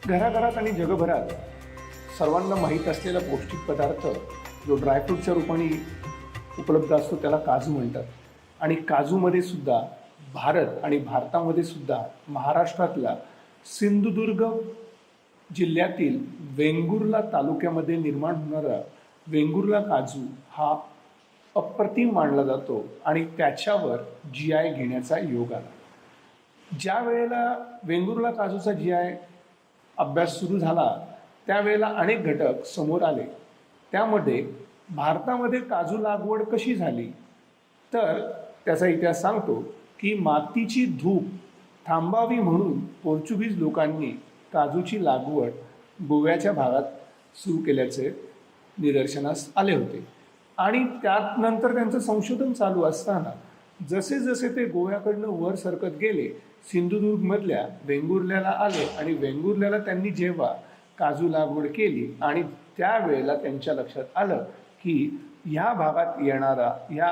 घराघरात आणि जगभरात सर्वांना माहीत असलेला पौष्टिक पदार्थ जो ड्रायफ्रूटच्या रूपाने उपलब्ध असतो त्याला काजू म्हणतात. आणि काजूमध्ये सुद्धा भारत आणि भारतामध्ये सुद्धा महाराष्ट्रातला सिंधुदुर्ग जिल्ह्यातील वेंगुर्ला तालुक्यामध्ये निर्माण होणारा वेंगुर्ला काजू हा अप्रतिम मानला जातो आणि त्याच्यावर GI घेण्याचा योग आला. ज्या वेळेला वेंगुर्ला काजूचा GI अभ्यास सुरू झाला त्यावेळेला अनेक घटक समोर आले. त्यामध्ये भारतामध्ये काजू लागवड कशी झाली तर त्याचा इतिहास सांगतो की मातीची धूप थांबावी म्हणून पोर्चुगीज लोकांनी काजूची लागवड गोव्याच्या भागात सुरू केल्याचे निदर्शनास आले होते. आणि त्यानंतर त्यांचं संशोधन चालू असताना जसे जसे ते गोव्याकडनं वर सरकत गेले सिंधुदुर्गमधल्या वेंगुर्ल्याला आले आणि वेंगुर्ल्याला त्यांनी जेव्हा काजू लागवड केली आणि त्यावेळेला त्यांच्या लक्षात आलं की ह्या भागात येणारा ह्या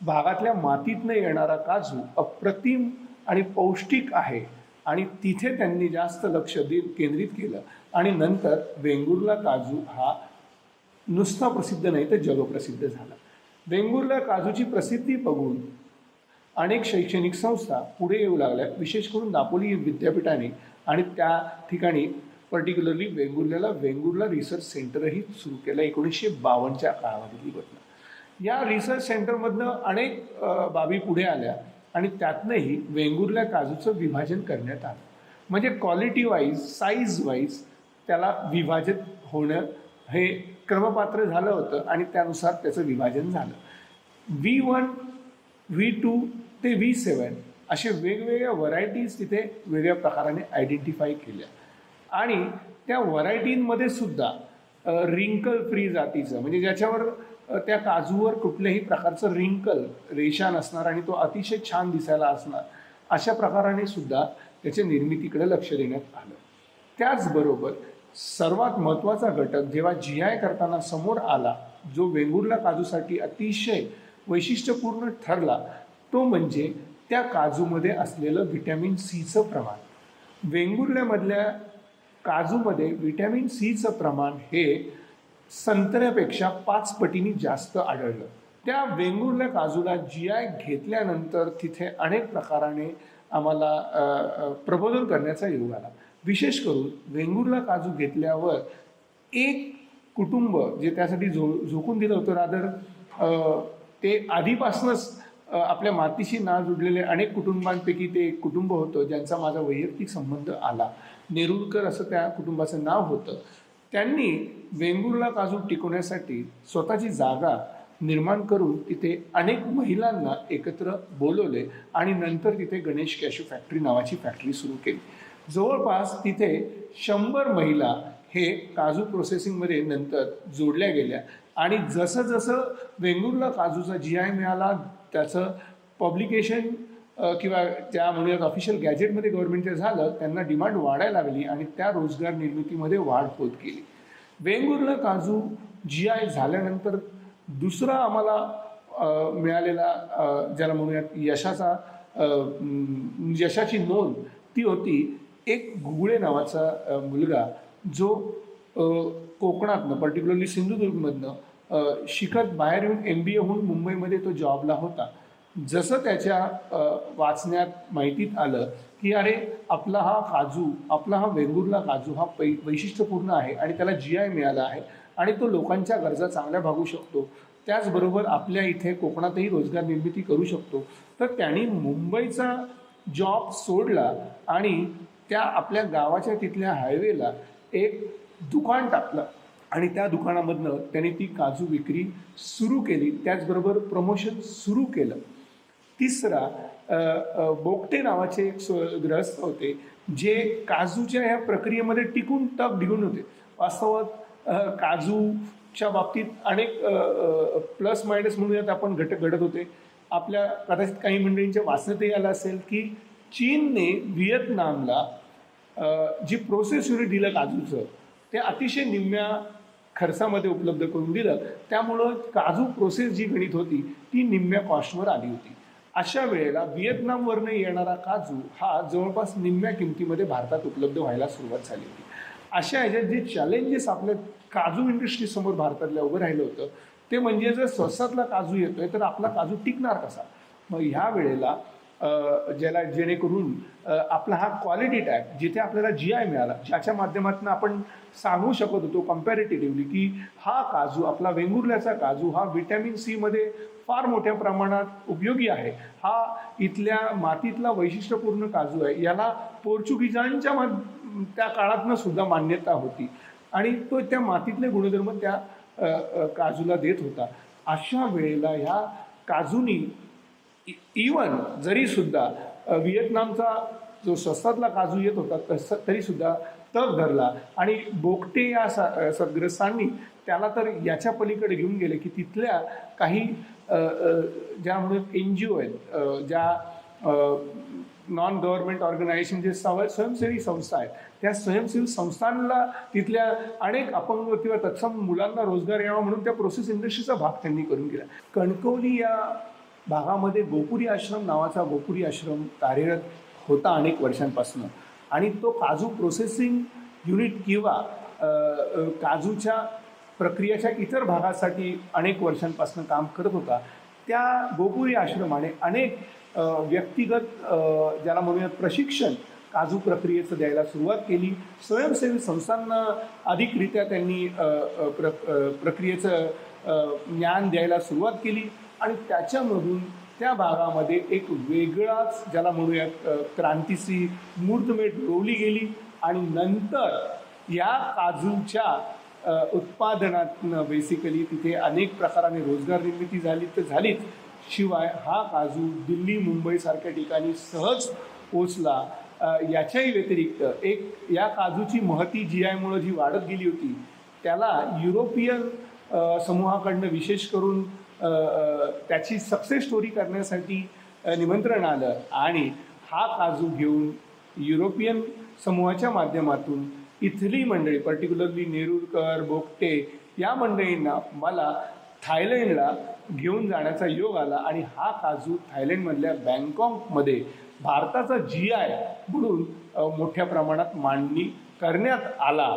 भागातल्या मातीतनं येणारा काजू अप्रतिम आणि पौष्टिक आहे आणि तिथे त्यांनी जास्त लक्ष केंद्रित केलं. आणि नंतर वेंगुर्ला काजू हा नुसता प्रसिद्ध नाही तर जगप्रसिद्ध झाला. वेंगुर्ला काजूची प्रसिद्धी बघून अनेक शैक्षणिक संस्था पुढे येऊ लागल्या, विशेष करून दापोली विद्यापीठाने आणि त्या ठिकाणी पर्टिक्युलरली वेंगुर्ल्याला वेंगुर्ला रिसर्च सेंटरही सुरू केलं 1952च्या काळामधली घटना. या रिसर्च सेंटरमधनं अनेक बाबी पुढे आल्या आणि त्यातनंही वेंगुर्ला काजूचं विभाजन करण्यात आलं. म्हणजे क्वालिटी वाईज साईज वाईज त्याला विभाजित होणं हे क्रमपात्र झालं होतं आणि त्यानुसार त्याचं विभाजन झालं. V1, V2 ते V7 असे वेगवेगळ्या व्हरायटीज तिथे वेगळ्या प्रकाराने आयडेंटिफाय केल्या. आणि त्या व्हरायटींमध्ये सुद्धा रिंकल फ्री जातीचं म्हणजे ज्याच्यावर त्या काजूवर कुठल्याही प्रकारचं रिंकल रेषा नसणार आणि तो अतिशय छान दिसायला असणार अशा प्रकाराने सुद्धा त्याच्या निर्मितीकडे लक्ष देण्यात आलं. त्याचबरोबर सर्वात महत्त्वाचा घटक जेव्हा GI करताना समोर आला जो वेंगुर्ला काजूसाठी अतिशय वैशिष्ट्यपूर्ण ठरला तो म्हणजे त्या काजूमध्ये असलेलं व्हिटॅमिन Cचं प्रमाण. वेंगुर्ल्यामधल्या काजूमध्ये व्हिटॅमिन Cचं प्रमाण हे संत्र्यापेक्षा 5 पटीने जास्त आढळलं. त्या वेंगुर्ल्या काजूला GI घेतल्यानंतर तिथे अनेक प्रकाराने आम्हाला प्रबोधन करण्याचा योग आला. विशेष करून वेंगुर्ला काजू घेतल्यावर एक कुटुंब जे त्यासाठी झोकून दिलं होतं रादर ते आधीपासूनच आपल्या मातीशी नाळ जुडलेले अनेक कुटुंबांपैकी ते एक कुटुंब होतं ज्यांचा माझा वैयक्तिक संबंध आला. नेरुरकर असं त्या कुटुंबाचं नाव होतं. त्यांनी वेंगुर्ला काजू टिकवण्यासाठी स्वतःची जागा निर्माण करून तिथे अनेक महिलांना एकत्र बोलवले आणि नंतर तिथे गणेश कॅशू फॅक्टरी नावाची फॅक्टरी सुरू केली. जवळपास तिथे 100 महिला हे काजू प्रोसेसिंगमध्ये नंतर जोडल्या गेल्या. आणि जसं जसं वेंगुर्ला काजूचा GI मिळाला त्याचं पब्लिकेशन किंवा त्या म्हणूयात ऑफिशियल गॅजेटमध्ये गव्हर्नमेंटचं झालं त्यांना डिमांड वाढायला लागली आणि त्या रोजगार निर्मितीमध्ये वाढ होत गेली. वेंगुर्ला काजू GI झाल्यानंतर दुसरा आम्हाला मिळालेला ज्याला म्हणूयात यशाची नोंद ती होती एक गुगळे नावाचा मुलगा जो कोकणातनं पर्टिक्युलरली सिंधुदुर्गमधनं शिकत बाहेर येऊन MBA होऊन मुंबईमध्ये तो जॉबला होता. जसं त्याच्या वाचण्यात माहितीत आलं की अरे आपला हा वेंगुर्ला काजू हा वैशिष्ट्यपूर्ण आहे आणि त्याला GI मिळाला आहे आणि तो लोकांच्या गरजा चांगल्या भागू शकतो, त्याचबरोबर आपल्या इथे कोकणातही रोजगार निर्मिती करू शकतो, तर त्यांनी मुंबईचा जॉब सोडला आणि त्या आपल्या गावाच्या तिथल्या हायवेला एक दुकान टाकलं आणि त्या दुकानामधनं त्यांनी ती काजू विक्री सुरू केली. त्याचबरोबर प्रमोशन सुरू केलं. तिसरा बोगटे नावाचे एक गृहस्थ होते जे काजूच्या ह्या प्रक्रियेमध्ये टिकून ढिगून होते. वास्तवात काजूच्या बाबतीत अनेक प्लस मायनस म्हणूयात आपण घटक घडत होते. आपल्या कदाचित काही मंडळींच्या वाचण्यातही आलं असेल की चीनने व्हिएतनामला जी प्रोसेस युनिट दिलं काजूचं ते अतिशय निम्म्या खर्चामध्ये उपलब्ध करून दिलं. त्यामुळं काजू प्रोसेस जी गणित होती ती निम्म्या कॉस्टवर आली होती. अशा वेळेला व्हिएतनामवरनं येणारा काजू हा जवळपास निम्म्या किमतीमध्ये भारतात उपलब्ध व्हायला सुरुवात झाली होती. अशा ह्याच्यात जे चॅलेंजेस आपल्या काजू इंडस्ट्रीसमोर भारतातल्या उभं राहिलं होतं ते म्हणजे जर स्वस्तातला काजू येतोय तर आपला काजू टिकणार कसा. मग ह्या वेळेला ज्याला जेणेकरून आपला हा क्वालिटी टॅग जिथे आपल्याला GI मिळाला, ज्याच्या माध्यमातून आपण सांगू शकत होतो कम्पॅरेटिव्हली की हा काजू, आपला वेंगुर्ल्याचा काजू हा व्हिटॅमिन C मध्ये फार मोठ्या प्रमाणात उपयोगी आहे, हा इथल्या मातीतला वैशिष्ट्यपूर्ण काजू आहे, याला पोर्चुगीजांच्या त्या काळातनं सुद्धा मान्यता होती आणि तो त्या मातीतले गुणधर्म त्या काजूला देत होता. अशा वेळेला ह्या काजूनी इवन जरी सुद्धा व्हिएतनामचा जो स्वस्तातला काजू येत होता तरी सुद्धा तग धरला आणि बोगटे या सद्ग्रस्तांनी त्याला तर याच्या पलीकडे घेऊन गेले की तिथल्या काही ज्या म्हणून NGO आहेत, ज्या नॉन गव्हर्नमेंट ऑर्गनायझेशन जे स्वयंसेवी संस्था आहेत, त्या स्वयंसेवी संस्थांना तिथल्या अनेक अपंग किंवा तत्सम मुलांना रोजगार यावा म्हणून त्या प्रोसेस इंडस्ट्रीचा भाग त्यांनी करून गेला. कणकवली या भागामध्ये गोपुरी आश्रम नावाचा गोपुरी आश्रम कार्यरत होता अनेक वर्षांपासून आणि तो काजू प्रोसेसिंग युनिट किंवा काजूच्या प्रक्रियेच्या इतर भागासाठी अनेक वर्षांपासून काम करत होता. त्या गोपुरी आश्रमाने अनेक व्यक्तिगत ज्याला म्हणूयात प्रशिक्षण काजू प्रक्रियेचं द्यायला सुरुवात केली. स्वयंसेवी संस्थांना अधिकरित्या त्यांनी प्रक्रियेचं ज्ञान द्यायला सुरुवात केली आणि त्याच्यामधून त्या भागामध्ये एक वेगळाच ज्याला म्हणूयात क्रांतीची मुहूर्तमेढ रोवली गेली आणि नंतर या काजूच्या उत्पादनातनं बेसिकली तिथे अनेक प्रकाराने रोजगार निर्मिती झाली तर झालीच, शिवाय हा काजू दिल्ली मुंबईसारख्या ठिकाणी सहज पोचला. याच्याही व्यतिरिक्त एक या काजूची महती GIमुळं जी वाढत गेली होती त्याला युरोपियन समूहाकडनं विशेष करून त्याची सक्सेस स्टोरी करण्यासाठी निमंत्रण आलं आणि हा काजू घेऊन युरोपियन समूहाच्या माध्यमातून इथली मंडळी पर्टिक्युलरली नेरुरकर, बोगटे या मंडळींना मला थायलंडला घेऊन जाण्याचा योग आला आणि हा काजू थायलंडमधल्या बँकॉकमध्ये भारताचा GI म्हणून मोठ्या प्रमाणात मांडणी करण्यात आला.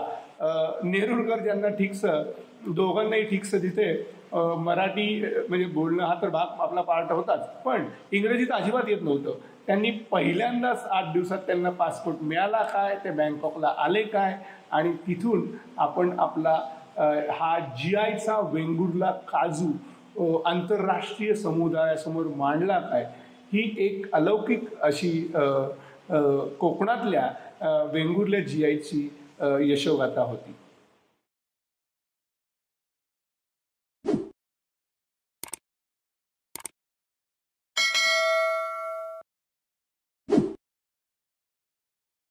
नेरुरकर ज्यांना ठीकसं दोघांनाही ठीकसं तिथे मराठी म्हणजे बोलणं हा तर भाग आपला पार्ट होताच, पण इंग्रजीत अजिबात येत नव्हतं. त्यांनी पहिल्यांदाच 8 दिवसात त्यांना पासपोर्ट मिळाला काय, ते बँकॉकला आले काय आणि तिथून आपण आपला हा GIचा वेंगुर्ला काजू आंतरराष्ट्रीय समुदायासमोर मांडला काय, ही एक अलौकिक अशी कोकणातल्या वेंगुर्ल्या GIची यशोगाथा होती.